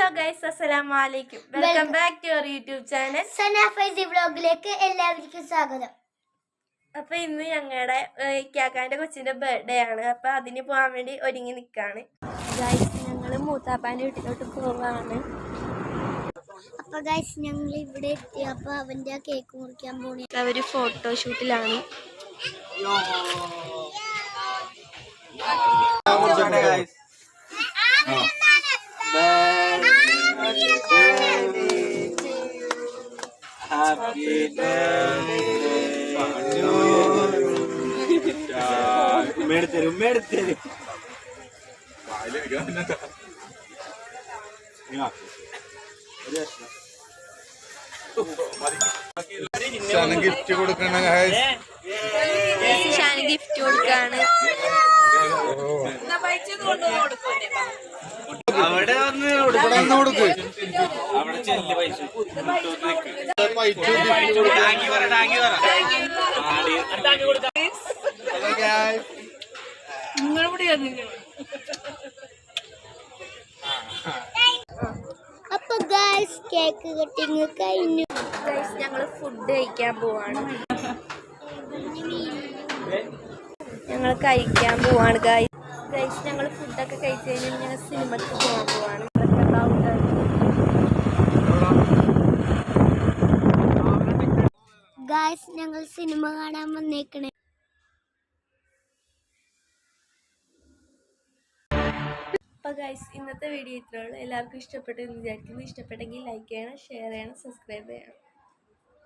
Hello guys, അസ്സലാമു അലൈക്കും. Welcome back to your YouTube channel Sana Faizy വ്ലോഗിലേക്ക് എല്ലാവർക്കും സ്വാഗതം. അപ്പൊ ഇന്ന് ഞങ്ങളുടെ ഇക്കാക്കാന്റെ കൊച്ചിന്റെ ബർത്ത്ഡേ ആണ്. അപ്പൊ അതിന് പോകാൻ വേണ്ടി ഒരുങ്ങി നിക്കാണ്. ഗൈസ്, ഞങ്ങള് മൂത്താപ്പാന്റെ വീട്ടിലോട്ട് പോവാണ്. അപ്പൊ ഗൈസ്, ഞങ്ങൾ ഇവിടെ എത്തി. അപ്പൊ അവന്റെ കേക്ക് മുറിക്കാൻ പോണേ. അവര് ഫോട്ടോഷൂട്ടിലാണ്. ഗിഫ്റ്റ് കൊടുക്കണ ഗിഫ്റ്റ് കൊടുക്കാണ്. അവിടെ വന്ന് കൊടുക്ക്. അവിടെ ചെല്ല് പൈസ അപ്പൊ ഗൈസ്, കേക്ക് കട്ടിങ് കഴിഞ്ഞു. ഗൈസ്, ഞങ്ങള് ഫുഡ് കഴിക്കാൻ പോവാണ്. ഗൈസ്, ഞങ്ങൾ ഫുഡൊക്കെ കഴിച്ച് കഴിഞ്ഞാൽ ഞങ്ങൾ സിനിമയ്ക്ക് പോകാൻ പോവാണ്. ഗൈസ്, ഞങ്ങൾ സിനിമ കാണാൻ വന്നേക്കണേ. അപ്പോൾ ഗൈസ്, ഇന്നത്തെ വീഡിയോ ഇത്രയുള്ളൂ. എല്ലാവർക്കും ഇഷ്ടപ്പെട്ടു എന്ന് വിചാരിക്കുന്നു. ഇഷ്ടപ്പെട്ടെങ്കിൽ ലൈക്ക് ചെയ്യണം, ഷെയർ ചെയ്യണം, സബ്സ്ക്രൈബ് ചെയ്യണം.